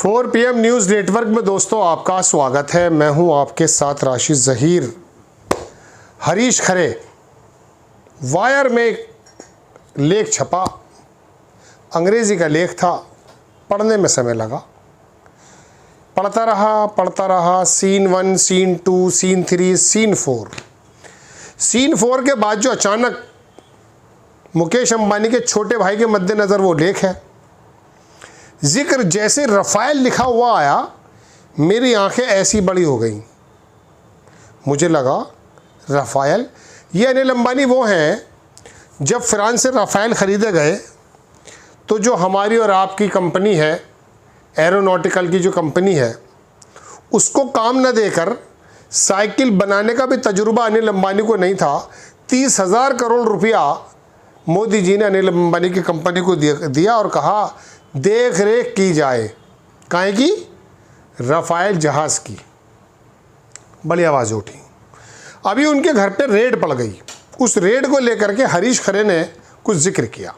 4 PM news network में दोस्तों आपका स्वागत है। मैं हूं आपके साथ राशिद ज़हीर। हरीश खरे वायर में एक लेख छपा, अंग्रेज़ी का लेख था, पढ़ने में समय लगा। पढ़ता रहा scene 1, scene 2, scene 3, scene 4। Scene 4 के बाद जो अचानक मुकेश अंबानी के छोटे भाई के मद्देनज़र वो लेख है, जिक्र जैसे रफ़ाइल लिखा हुआ आया, मेरी आंखें ऐसी बड़ी हो गई। मुझे लगा रफ़ाइल, ये अनिल अंबानी वो हैं जब फ्रांस से रफ़ाइल ख़रीदे गए तो जो हमारी और आपकी कंपनी है, एरोनॉटिकल की जो कंपनी है, उसको काम न देकर साइकिल बनाने का भी तजुर्बा अनिल अंबानी को नहीं था। 30,000 करोड़ रुपया मोदी जी ने अनिल अंबानी की कंपनी को दिया और कहा देख रेख की जाए। काहे की? रफ़ाइल जहाज़ की। बड़ी आवाज़ उठी। अभी उनके घर पे रेड पड़ गई। उस रेड को लेकर के हरीश खरे ने कुछ जिक्र किया।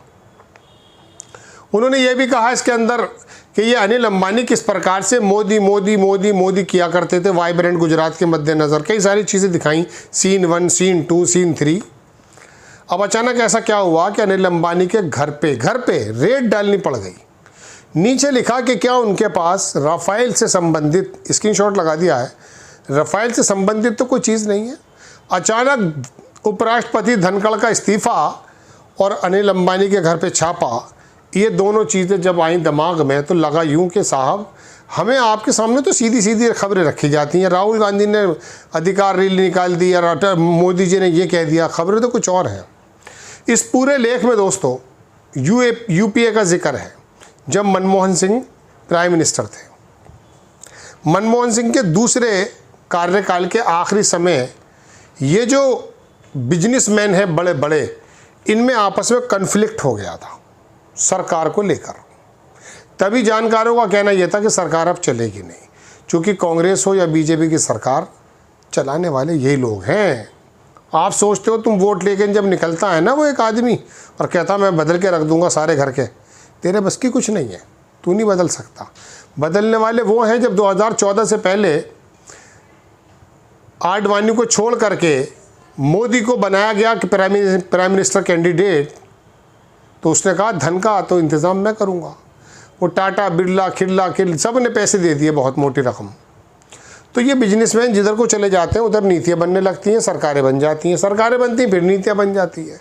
उन्होंने ये भी कहा इसके अंदर कि ये अनिल अंबानी किस प्रकार से मोदी मोदी मोदी मोदी किया करते थे वाइब्रेंट गुजरात के मद्देनज़र। कई सारी चीज़ें दिखाई, सीन 1, सीन 2, सीन 3। अब अचानक ऐसा क्या हुआ कि अनिल अंबानी के घर पे रेड डालनी पड़ गई। नीचे लिखा कि क्या उनके पास रफ़ाइल से संबंधित, स्क्रीनशॉट लगा दिया है, रफ़ाइल से संबंधित तो कोई चीज़ नहीं है। अचानक उपराष्ट्रपति धनखड़ का इस्तीफ़ा और अनिल अंबानी के घर पे छापा, ये दोनों चीज़ें जब आई दिमाग में तो लगा यूं कि साहब, हमें आपके सामने तो सीधी सीधी खबरें रखी जाती हैं। राहुल गांधी ने अधिकार रैली निकाल दी और मोदी जी ने ये कह दिया, खबरें तो कुछ और हैं। इस पूरे लेख में दोस्तों यूपीए का जिक्र है, जब मनमोहन सिंह प्राइम मिनिस्टर थे। मनमोहन सिंह के दूसरे कार्यकाल के आखिरी समय ये जो बिजनेसमैन हैं बड़े बड़े, इनमें आपस में कन्फ्लिक्ट हो गया था सरकार को लेकर। तभी जानकारों का कहना यह था कि सरकार अब चलेगी नहीं, क्योंकि कांग्रेस हो या बीजेपी की सरकार, चलाने वाले यही लोग हैं। आप सोचते हो तुम वोट लेके जब निकलता है ना वो एक आदमी और कहता मैं बदल के रख दूंगा सारे घर के, तेरे बस की कुछ नहीं है, तू नहीं बदल सकता। बदलने वाले वो हैं जब 2014 से पहले आडवाणी को छोड़ करके मोदी को बनाया गया कि प्राइम मिनिस्टर कैंडिडेट, तो उसने कहा धन का तो इंतज़ाम मैं करूँगा। वो टाटा बिरला खिरला सब ने पैसे दे दिए, बहुत मोटी रकम। तो ये बिजनेसमैन जिधर को चले जाते हैं उधर नीतियाँ बनने लगती हैं, सरकारें बन जाती हैं, सरकारें बनती हैं फिर नीतियाँ बन जाती हैं।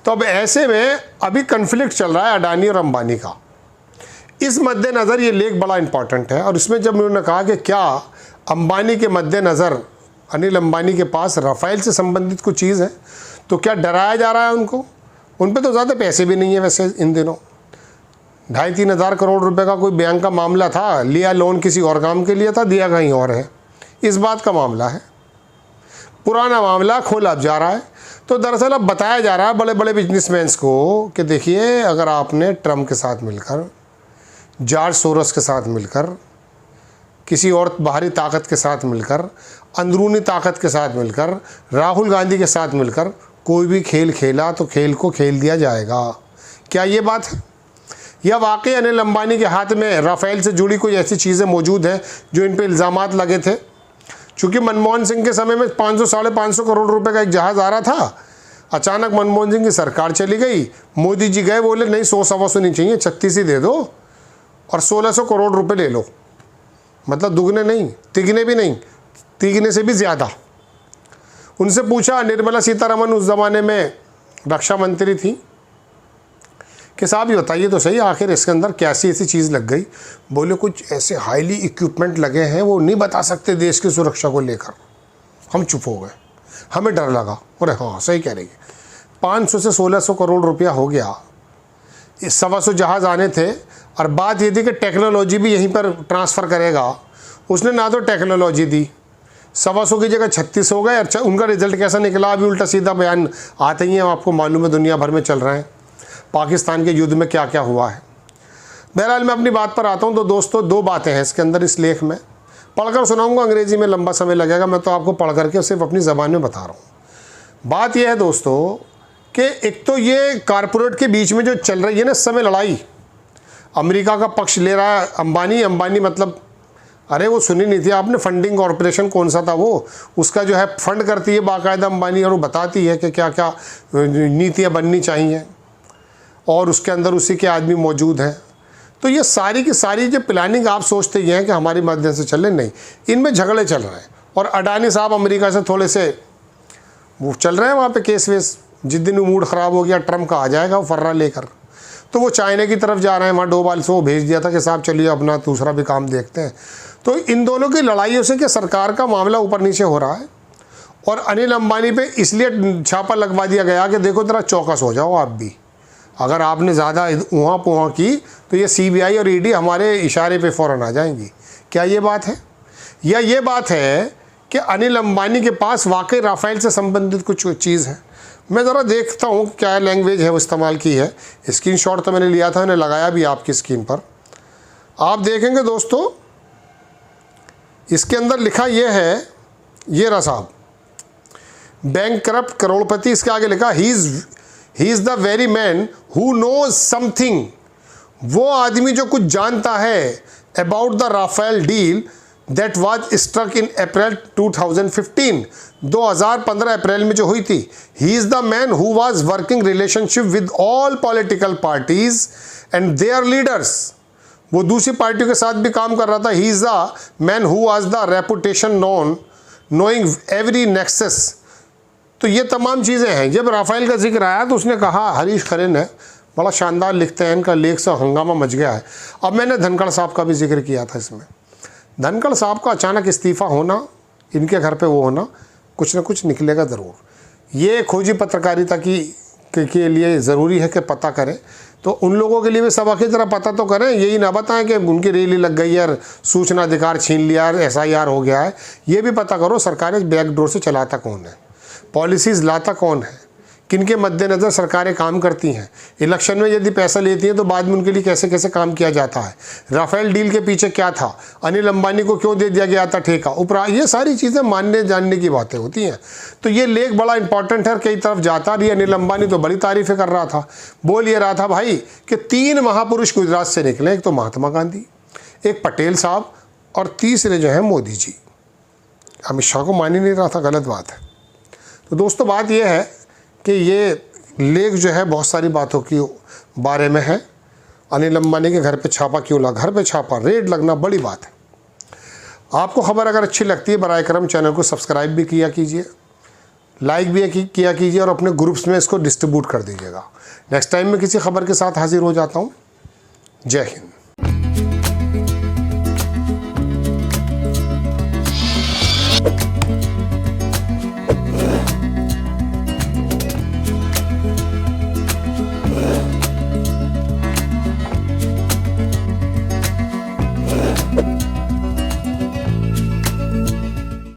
तो अब ऐसे में अभी कन्फ्लिक्ट चल रहा है अडानी और अंबानी का। इस मद्देनज़र ये लेख बड़ा इंपॉर्टेंट है। और इसमें जब उन्होंने कहा कि क्या अंबानी के मद्देनज़र अनिल अंबानी के पास रफ़ाइल से संबंधित कुछ चीज़ है, तो क्या डराया जा रहा है उनको? उन पर तो ज़्यादा पैसे भी नहीं है वैसे इन दिनों। 2,5-3 हज़ार करोड़ रुपए का कोई बैंक का मामला था, लिया लोन किसी और काम के लिए था, दिया कहीं और है। इस बात का मामला है, पुराना मामला खोला अब जा रहा है। तो दरअसल अब बताया जा रहा है बड़े बड़े बिजनेसमैन्स को कि देखिए, अगर आपने ट्रम्प के साथ मिलकर, जॉर्ज सोरोस के साथ मिलकर, किसी और बाहरी ताकत के साथ मिलकर, अंदरूनी ताकत के साथ मिलकर, राहुल गांधी के साथ मिलकर कोई भी खेल खेला तो खेल को खेल दिया जाएगा। क्या ये बात है? या वाकई अनिल अंबानी के हाथ में रफ़ाइल से जुड़ी कोई ऐसी चीज़ें मौजूद हैं जो इन पर इल्ज़ामात लगे थे? चूँकि मनमोहन सिंह के समय में 500-550 करोड़ रुपए का एक जहाज़ आ रहा था। अचानक मनमोहन सिंह की सरकार चली गई, मोदी जी गए, बोले नहीं 100-125 नहीं चाहिए, 36 ही दे दो और 1600 करोड़ रुपए ले लो। मतलब दुगने नहीं, तिगने भी नहीं, तिगने से भी ज़्यादा। उनसे पूछा, निर्मला सीतारमन उस ज़माने में रक्षा मंत्री थी, कि साहब ये बताइए तो सही, आखिर इसके अंदर कैसी ऐसी चीज़ लग गई? बोले कुछ ऐसे हाईली इक्विपमेंट लगे हैं, वो नहीं बता सकते देश की सुरक्षा को लेकर। हम चुप हो गए, हमें डर लगा। अरे हाँ सही कह रही है, 500 से 1600 करोड़ रुपया हो गया। 125 जहाज़ आने थे और बात ये थी कि टेक्नोलॉजी भी यहीं पर ट्रांसफ़र करेगा। उसने ना तो टेक्नोलॉजी दी, 125 की जगह 36 हो गए। अच्छा, उनका रिजल्ट कैसा निकला अभी उल्टा सीधा बयान आते ही हैं, आपको मालूम है दुनिया भर में चल रहे हैं पाकिस्तान के युद्ध में क्या क्या हुआ है। बहरहाल मैं अपनी बात पर आता हूँ। तो दोस्तों 2 बातें हैं इसके अंदर, इस लेख में पढ़कर सुनाऊंगा, अंग्रेज़ी में लंबा समय लगेगा, मैं तो आपको पढ़ करके सिर्फ अपनी ज़बान में बता रहा हूँ। बात यह है दोस्तों कि एक तो ये कारपोरेट के बीच में जो चल रही है ना इस समय लड़ाई, अमेरिका का पक्ष ले रहा है अंबानी मतलब अरे वो सुनी नहीं थी आपने, फंडिंग कॉरपोरेशन कौन सा था वो, उसका जो है फंड करती है बाकायदा अंबानी और वो बताती है कि क्या क्या नीतियाँ बननी चाहिए और उसके अंदर उसी के आदमी मौजूद हैं। तो ये सारी की सारी जो प्लानिंग आप सोचते ही हैं कि हमारी मदद से चले, नहीं, इनमें झगड़े चल रहे हैं। और अडानी साहब अमेरिका से थोड़े से वो चल रहे हैं वहाँ पे केस वेस, जिस दिन मूड ख़राब हो गया ट्रम्प का आ जाएगा वो फर्रा लेकर, तो वो चाइना की तरफ जा रहे हैं। वहाँ डोभाल से वो भेज दिया था कि साहब चलिए अपना दूसरा भी काम देखते हैं। तो इन दोनों की लड़ाइयों से कि सरकार का मामला ऊपर नीचे हो रहा है और अनिल अंबानी पे इसलिए छापा लगवा दिया गया कि देखो ज़रा चौकस हो जाओ आप भी, अगर आपने ज़्यादा उहाँ पुहाँ की तो ये CBI और ED हमारे इशारे पे फ़ौरन आ जाएंगी। क्या ये बात है, या ये बात है कि अनिल अंबानी के पास वाकई राफेल से संबंधित कुछ चीज़ है? मैं ज़रा देखता हूँ क्या लैंग्वेज है वो इस्तेमाल की है। स्क्रीनशॉट तो मैंने लिया था, मैंने लगाया भी आपकी स्क्रीन पर, आप देखेंगे दोस्तों। इसके अंदर लिखा ये है, ये रहा साहब, बैंकक्रप्ट करोड़पति, इसके आगे लिखा he is the very man who knows something, वो आदमी जो कुछ जानता है about the Rafale deal that was struck in April 2015, 2015 April में जो हुई थी। He is the man who was working relationship with all political parties and their leaders, वो दूसरी पार्टियों के साथ भी काम कर रहा था। ही is the man who was the reputation knowing every nexus. तो ये तमाम चीज़ें हैं। जब राफेल का जिक्र आया तो उसने कहा, हरीश खरे ने बड़ा शानदार लिखते हैं, इनका लेख से हंगामा मच गया है। अब मैंने धनखड़ साहब का भी जिक्र किया था इसमें। धनखड़ साहब का अचानक इस्तीफ़ा होना, इनके घर पे वो होना, कुछ ना कुछ निकलेगा ज़रूर। ये खोजी पत्रकारिता के लिए ज़रूरी है कि पता करें, तो उन लोगों के लिए भी सबक की तरह पता तो करें, यही ना बताएं कि उनकी रैली लग गई है, सूचना अधिकार छीन लिया, SIR हो गया है। ये भी पता करो सरकारें बैकडोर से चलाता कौन है, पॉलिसीज़ लाता कौन है, किनके मद्देनज़र सरकारें काम करती हैं, इलेक्शन में यदि पैसा लेती हैं तो बाद में उनके लिए कैसे कैसे काम किया जाता है, राफेल डील के पीछे क्या था, अनिल अंबानी को क्यों दे दिया गया था ठेका उपरा, ये सारी चीज़ें मानने जानने की बातें होती हैं। तो ये लेख बड़ा इंपॉर्टेंट है, कई तरफ जाता रही। अनिल अंबानी तो बड़ी तारीफ़ें कर रहा था, बोल ये रहा था भाई कि 3 महापुरुष गुजरात से निकले, एक तो महात्मा गांधी, एक पटेल साहब और तीसरे जो है मोदी जी। अमित शाह को मान ही नहीं रहा था, गलत बात है। तो दोस्तों बात यह है कि ये लेख जो है बहुत सारी बातों की बारे में है। अनिल अंबानी के घर पे छापा क्यों लगा, घर पे छापा, रेड लगना बड़ी बात है। आपको खबर अगर अच्छी लगती है बराए करम चैनल को सब्सक्राइब भी किया कीजिए, लाइक भी किया कीजिए और अपने ग्रुप्स में इसको डिस्ट्रीब्यूट कर दीजिएगा। नेक्स्ट टाइम मैं किसी खबर के साथ हाजिर हो जाता हूँ। जय हिंद।